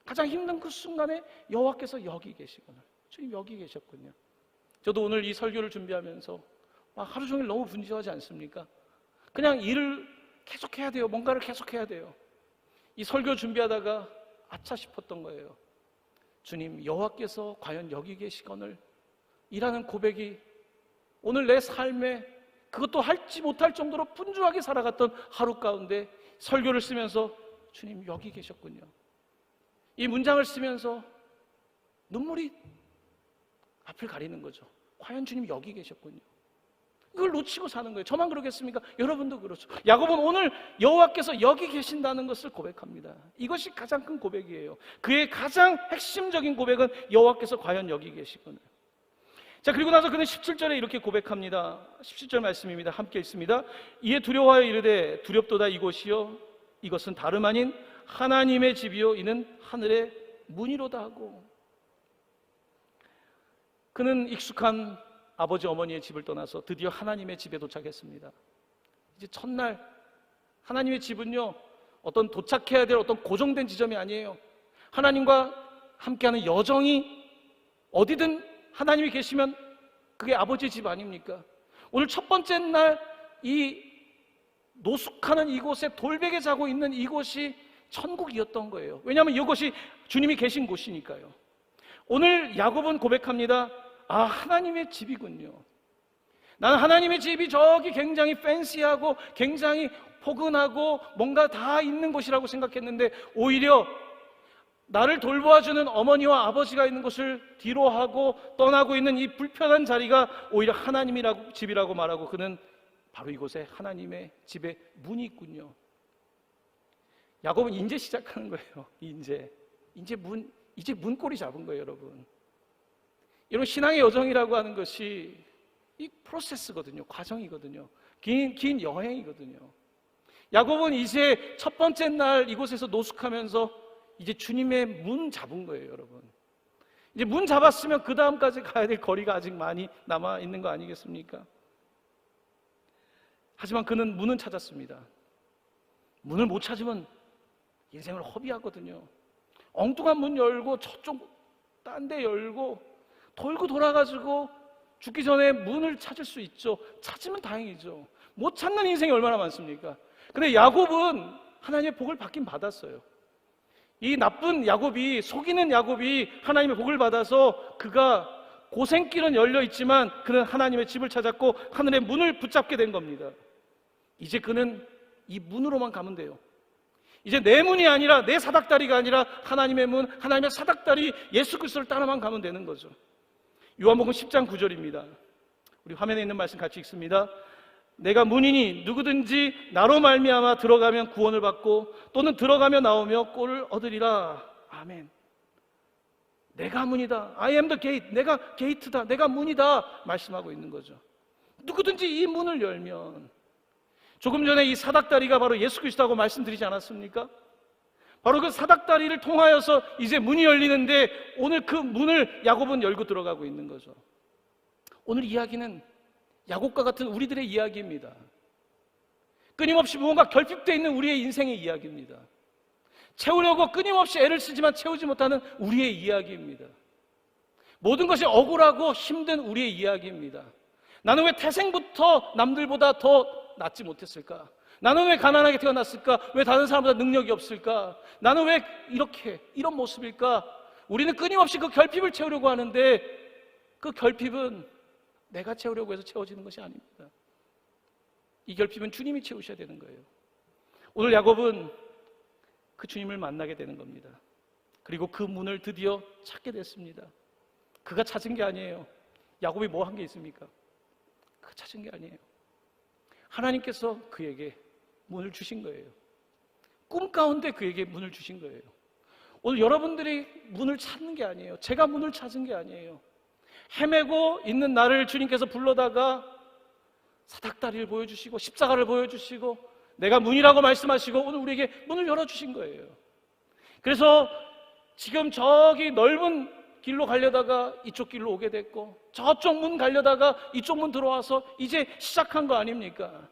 가장 힘든 그 순간에 여호와께서 여기 계시거늘. 주님 여기 계셨군요. 저도 오늘 이 설교를 준비하면서 하루 종일 너무 분주하지 않습니까? 그냥 일을 계속해야 돼요. 뭔가를 계속해야 돼요. 이 설교 준비하다가 아차 싶었던 거예요. 주님, 여호와께서 과연 여기 계시거늘 이라는 고백이 오늘 내 삶에, 그것도 할지 못할 정도로 분주하게 살아갔던 하루 가운데 설교를 쓰면서 주님 여기 계셨군요. 이 문장을 쓰면서 눈물이 앞을 가리는 거죠. 과연 주님 여기 계셨군요. 그걸 놓치고 사는 거예요. 저만 그러겠습니까? 여러분도 그렇죠. 야곱은 오늘 여호와께서 여기 계신다는 것을 고백합니다. 이것이 가장 큰 고백이에요. 그의 가장 핵심적인 고백은 여호와께서 과연 여기 계시구나. 자, 그리고 나서 그는 17절에 이렇게 고백합니다. 17절 말씀입니다. 함께 읽습니다. 이에 두려워하여 이르되 두렵도다 이곳이요 이것은 다름 아닌 하나님의 집이요 이는 하늘의 문이로다 하고, 그는 익숙한 아버지 어머니의 집을 떠나서 드디어 하나님의 집에 도착했습니다. 이제 첫날 하나님의 집은요 어떤 도착해야 될 어떤 고정된 지점이 아니에요. 하나님과 함께하는 여정이 어디든 하나님이 계시면 그게 아버지의 집 아닙니까? 오늘 첫 번째 날 이 노숙하는 이곳에 돌베개 자고 있는 이곳이 천국이었던 거예요. 왜냐하면 이곳이 주님이 계신 곳이니까요. 오늘 야곱은 고백합니다. 아, 하나님의 집이군요. 나는 하나님의 집이 저기 굉장히 팬시하고 굉장히 포근하고 뭔가 다 있는 곳이라고 생각했는데 오히려 나를 돌보아주는 어머니와 아버지가 있는 곳을 뒤로하고 떠나고 있는 이 불편한 자리가 오히려 하나님이라고 집이라고 말하고, 그는 바로 이곳에 하나님의 집에 문이 있군요. 야곱은 이제 시작하는 거예요. 이제 문고리 잡은 거예요, 여러분. 이런 신앙의 여정이라고 하는 것이 이 프로세스거든요. 과정이거든요. 긴 여행이거든요. 야곱은 이제 첫 번째 날 이곳에서 노숙하면서 이제 주님의 문 잡은 거예요, 여러분. 이제 문 잡았으면 그 다음까지 가야 될 거리가 아직 많이 남아 있는 거 아니겠습니까? 하지만 그는 문은 찾았습니다. 문을 못 찾으면 인생을 허비하거든요. 엉뚱한 문 열고 저쪽 딴 데 열고 돌고 돌아가지고 죽기 전에 문을 찾을 수 있죠. 찾으면 다행이죠. 못 찾는 인생이 얼마나 많습니까? 근데 야곱은 하나님의 복을 받긴 받았어요. 이 나쁜 야곱이, 속이는 야곱이 하나님의 복을 받아서 그가 고생길은 열려 있지만 그는 하나님의 집을 찾았고 하늘의 문을 붙잡게 된 겁니다. 이제 그는 이 문으로만 가면 돼요. 이제 내 문이 아니라, 내 사닥다리가 아니라 하나님의 문, 하나님의 사닥다리 예수 그리스도를 따라만 가면 되는 거죠. 요한복음 10장 9절입니다. 우리 화면에 있는 말씀 같이 읽습니다. 내가 문이니 누구든지 나로 말미암아 들어가면 구원을 받고 또는 들어가며 나오며 꼴을 얻으리라. 아멘. 내가 문이다. I am the gate. 내가 게이트다. 내가 문이다. 말씀하고 있는 거죠. 누구든지 이 문을 열면, 조금 전에 이 사닥다리가 바로 예수 그리스도라고 말씀드리지 않았습니까? 바로 그 사닥다리를 통하여서 이제 문이 열리는데 오늘 그 문을 야곱은 열고 들어가고 있는 거죠. 오늘 이야기는 야곱과 같은 우리들의 이야기입니다. 끊임없이 무언가 결핍되어 있는 우리의 인생의 이야기입니다. 채우려고 끊임없이 애를 쓰지만 채우지 못하는 우리의 이야기입니다. 모든 것이 억울하고 힘든 우리의 이야기입니다. 나는 왜 태생부터 남들보다 더 낫지 못했을까? 나는 왜 가난하게 태어났을까? 왜 다른 사람보다 능력이 없을까? 나는 왜 이런 모습일까? 우리는 끊임없이 그 결핍을 채우려고 하는데 그 결핍은 내가 채우려고 해서 채워지는 것이 아닙니다. 이 결핍은 주님이 채우셔야 되는 거예요. 오늘 야곱은 그 주님을 만나게 되는 겁니다. 그리고 그 문을 드디어 찾게 됐습니다. 그가 찾은 게 아니에요. 야곱이 뭐 한 게 있습니까? 그가 찾은 게 아니에요. 하나님께서 그에게 문을 주신 거예요. 꿈 가운데 그에게 문을 주신 거예요. 오늘 여러분들이 문을 찾는 게 아니에요. 제가 문을 찾은 게 아니에요. 헤매고 있는 나를 주님께서 불러다가 사닥다리를 보여주시고 십자가를 보여주시고 내가 문이라고 말씀하시고 오늘 우리에게 문을 열어주신 거예요. 그래서 지금 저기 넓은 길로 가려다가 이쪽 길로 오게 됐고 저쪽 문 가려다가 이쪽 문 들어와서 이제 시작한 거 아닙니까?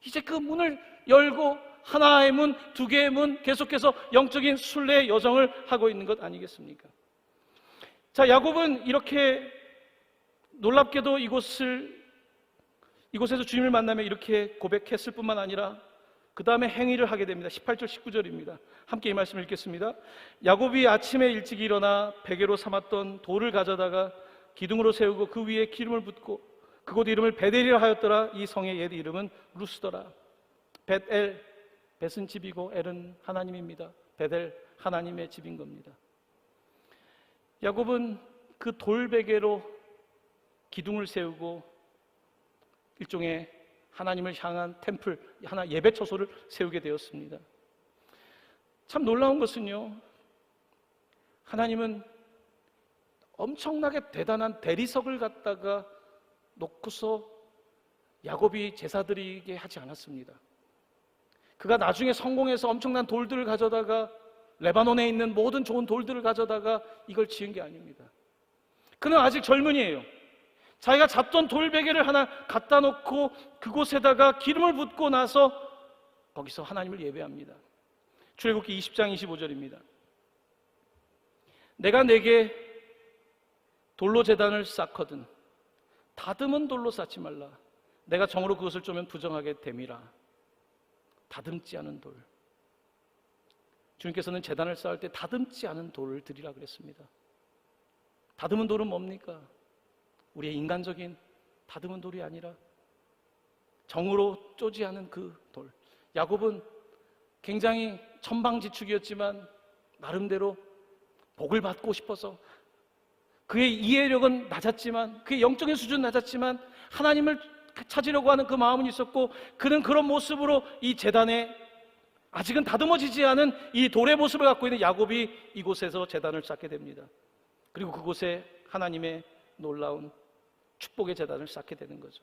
이제 그 문을 열고 하나의 문, 두 개의 문, 계속해서 영적인 순례의 여정을 하고 있는 것 아니겠습니까? 자, 야곱은 이렇게 놀랍게도 이곳에서 주님을 만나며 이렇게 고백했을 뿐만 아니라 그 다음에 행위를 하게 됩니다. 18절 19절입니다. 함께 이 말씀을 읽겠습니다. 야곱이 아침에 일찍 일어나 베개로 삼았던 돌을 가져다가 기둥으로 세우고 그 위에 기름을 붓고 그곳 이름을 베델이라 하였더라. 이 성의 옛 이름은 루스더라. 벳엘, 벳은 집이고 엘은 하나님입니다. 베델, 하나님의 집인 겁니다. 야곱은 그 돌베개로 기둥을 세우고 일종의 하나님을 향한 템플, 하나 예배 처소를 세우게 되었습니다. 참 놀라운 것은요, 하나님은 엄청나게 대단한 대리석을 갖다가 놓고서 야곱이 제사드리게 하지 않았습니다. 그가 나중에 성공해서 엄청난 돌들을 가져다가 레바논에 있는 모든 좋은 돌들을 가져다가 이걸 지은 게 아닙니다. 그는 아직 젊은이에요. 자기가 잡던 돌베개를 하나 갖다 놓고 그곳에다가 기름을 붓고 나서 거기서 하나님을 예배합니다. 출애굽기 20장 25절입니다. 내가 내게 돌로 제단을 쌓거든 다듬은 돌로 쌓지 말라. 내가 정으로 그것을 쪼면 부정하게 됨이라. 다듬지 않은 돌. 주님께서는 제단을 쌓을 때 다듬지 않은 돌을 드리라 그랬습니다. 다듬은 돌은 뭡니까? 우리의 인간적인 다듬은 돌이 아니라 정으로 쪼지 않은 그 돌. 야곱은 굉장히 천방지축이었지만 나름대로 복을 받고 싶어서 그의 이해력은 낮았지만, 그의 영적인 수준은 낮았지만 하나님을 찾으려고 하는 그 마음은 있었고, 그는 그런 모습으로 이 제단에 아직은 다듬어지지 않은 이 돌의 모습을 갖고 있는 야곱이 이곳에서 제단을 쌓게 됩니다. 그리고 그곳에 하나님의 놀라운 축복의 제단을 쌓게 되는 거죠.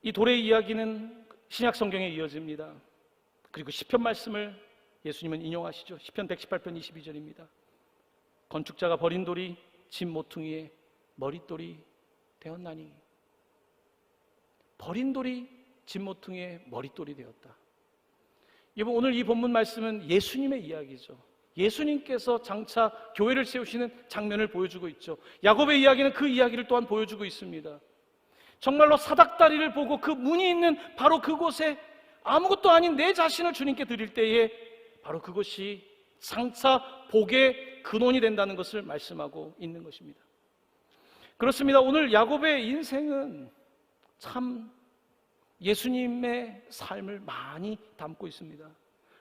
이 돌의 이야기는 신약 성경에 이어집니다. 그리고 시편 말씀을 예수님은 인용하시죠. 시편 118편 22절입니다. 건축자가 버린 돌이 집 모퉁이의 머릿돌이 되었나니. 버린 돌이 집 모퉁이의 머릿돌이 되었다. 여러분, 오늘 이 본문 말씀은 예수님의 이야기죠. 예수님께서 장차 교회를 세우시는 장면을 보여주고 있죠. 야곱의 이야기는 그 이야기를 또한 보여주고 있습니다. 정말로 사닥다리를 보고 그 문이 있는 바로 그곳에 아무것도 아닌 내 자신을 주님께 드릴 때에 바로 그것이 장차 복의 근원이 된다는 것을 말씀하고 있는 것입니다. 그렇습니다. 오늘 야곱의 인생은 참 예수님의 삶을 많이 담고 있습니다.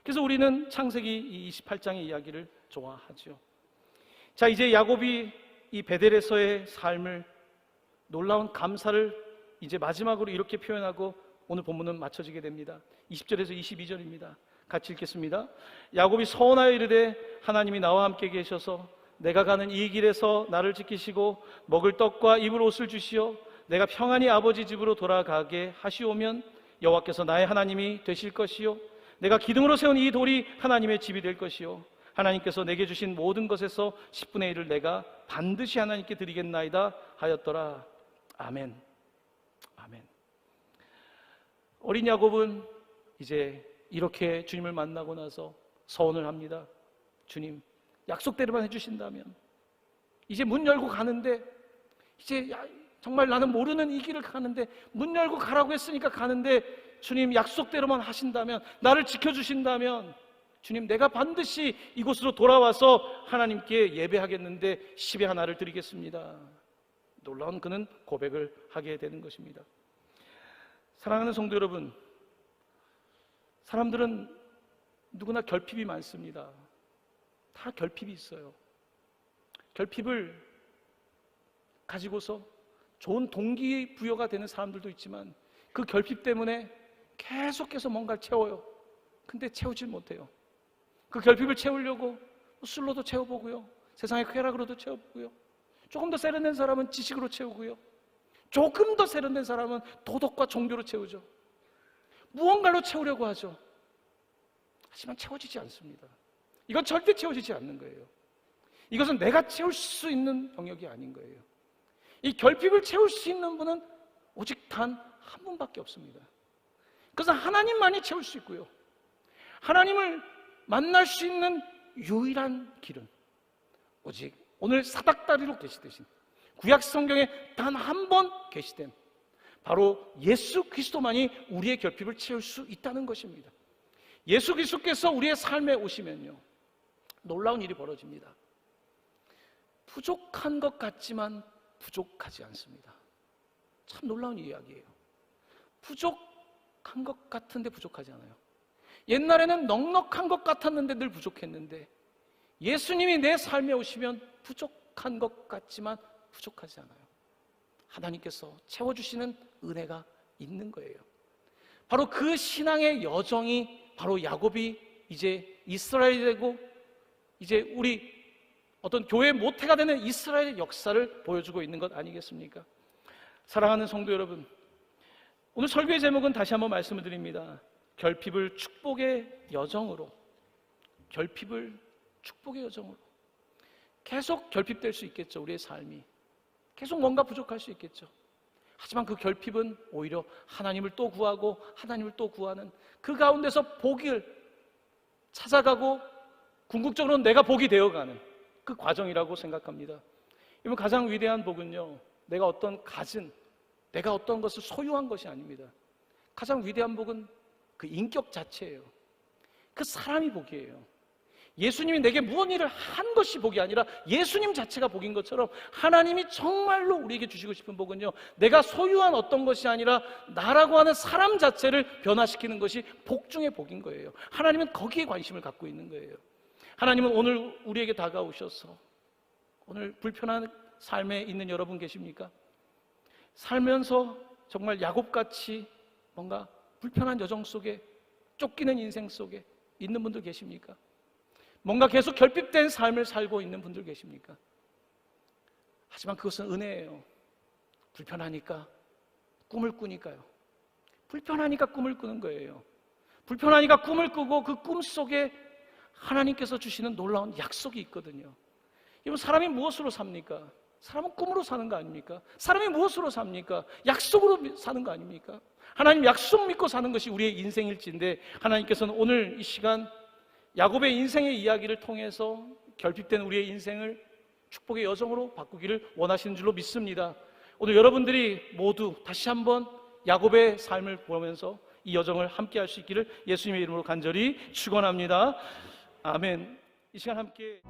그래서 우리는 창세기 28장의 이야기를 좋아하죠. 자, 이제 야곱이 이 베델에서의 삶을, 놀라운 감사를 이제 마지막으로 이렇게 표현하고 오늘 본문은 마쳐지게 됩니다. 20절에서 22절입니다. 같이 읽겠습니다. 야곱이 서원하여 이르되 하나님이 나와 함께 계셔서 내가 가는 이 길에서 나를 지키시고 먹을 떡과 입을 옷을 주시어 내가 평안히 아버지 집으로 돌아가게 하시오면 여호와께서 나의 하나님이 되실 것이요 내가 기둥으로 세운 이 돌이 하나님의 집이 될 것이요 하나님께서 내게 주신 모든 것에서 10분의 1을 내가 반드시 하나님께 드리겠나이다 하였더라. 아멘. 아멘. 어린 야곱은 이제 이렇게 주님을 만나고 나서 서원을 합니다. 주님, 약속대로만 해주신다면 이제 문 열고 가는데, 이제 정말 나는 모르는 이 길을 가는데 문 열고 가라고 했으니까 가는데 주님 약속대로만 하신다면, 나를 지켜주신다면 주님, 내가 반드시 이곳으로 돌아와서 하나님께 예배하겠는데 10의 하나를 드리겠습니다. 놀라운 그는 고백을 하게 되는 것입니다. 사랑하는 성도 여러분, 사람들은 누구나 결핍이 많습니다. 다 결핍이 있어요. 결핍을 가지고서 좋은 동기부여가 되는 사람들도 있지만 그 결핍 때문에 계속해서 뭔가를 채워요. 근데 채우질 못해요. 그 결핍을 채우려고 술로도 채워보고요, 세상의 쾌락으로도 채워보고요, 조금 더 세련된 사람은 지식으로 채우고요, 조금 더 세련된 사람은 도덕과 종교로 채우죠. 무언가로 채우려고 하죠. 하지만 채워지지 않습니다. 이건 절대 채워지지 않는 거예요. 이것은 내가 채울 수 있는 영역이 아닌 거예요. 이 결핍을 채울 수 있는 분은 오직 단 한 분밖에 없습니다. 그것은 하나님만이 채울 수 있고요, 하나님을 만날 수 있는 유일한 길은 오직 오늘 사닥다리로 계시듯이 구약 성경에 단 한 번 계시된 바로 예수 그리스도만이 우리의 결핍을 채울 수 있다는 것입니다. 예수 그리스도께서 우리의 삶에 오시면요, 놀라운 일이 벌어집니다. 부족한 것 같지만 부족하지 않습니다. 참 놀라운 이야기예요. 부족한 넉넉한 것 같은데 부족하지 않아요. 옛날에는 넉넉한 것 같았는데 늘 부족했는데 예수님이 내 삶에 오시면 부족한 것 같지만 부족하지 않아요. 하나님께서 채워주시는 은혜가 있는 거예요. 바로 그 신앙의 여정이 바로 야곱이 이제 이스라엘이 되고 이제 우리 어떤 교회의 모태가 되는 이스라엘의 역사를 보여주고 있는 것 아니겠습니까? 사랑하는 성도 여러분, 오늘 설교의 제목은 다시 한번 말씀을 드립니다. 결핍을 축복의 여정으로. 결핍을 축복의 여정으로. 계속 결핍될 수 있겠죠. 우리의 삶이 계속 뭔가 부족할 수 있겠죠. 하지만 그 결핍은 오히려 하나님을 또 구하고 하나님을 또 구하는 그 가운데서 복을 찾아가고 궁극적으로 내가 복이 되어가는 그 과정이라고 생각합니다. 이번 가장 위대한 복은요, 내가 어떤 가진, 내가 어떤 것을 소유한 것이 아닙니다. 가장 위대한 복은 그 인격 자체예요. 그 사람이 복이에요. 예수님이 내게 무언 일을 한 것이 복이 아니라 예수님 자체가 복인 것처럼 하나님이 정말로 우리에게 주시고 싶은 복은요, 내가 소유한 어떤 것이 아니라 나라고 하는 사람 자체를 변화시키는 것이 복 중의 복인 거예요. 하나님은 거기에 관심을 갖고 있는 거예요. 하나님은 오늘 우리에게 다가오셔서, 오늘 불편한 삶에 있는 여러분 계십니까? 살면서 정말 야곱같이 뭔가 불편한 여정 속에, 쫓기는 인생 속에 있는 분들 계십니까? 뭔가 계속 결핍된 삶을 살고 있는 분들 계십니까? 하지만 그것은 은혜예요. 불편하니까 꿈을 꾸니까요. 불편하니까 꿈을 꾸는 거예요. 불편하니까 꿈을 꾸고 그 꿈 속에 하나님께서 주시는 놀라운 약속이 있거든요. 여러분, 사람이 무엇으로 삽니까? 사람은 꿈으로 사는 거 아닙니까? 사람이 무엇으로 삽니까? 약속으로 사는 거 아닙니까? 하나님 약속 믿고 사는 것이 우리의 인생일지인데, 하나님께서는 오늘 이 시간 야곱의 인생의 이야기를 통해서 결핍된 우리의 인생을 축복의 여정으로 바꾸기를 원하시는 줄로 믿습니다. 오늘 여러분들이 모두 다시 한번 야곱의 삶을 보면서 이 여정을 함께 할 수 있기를 예수님의 이름으로 간절히 축원합니다. 아멘. 이 시간 함께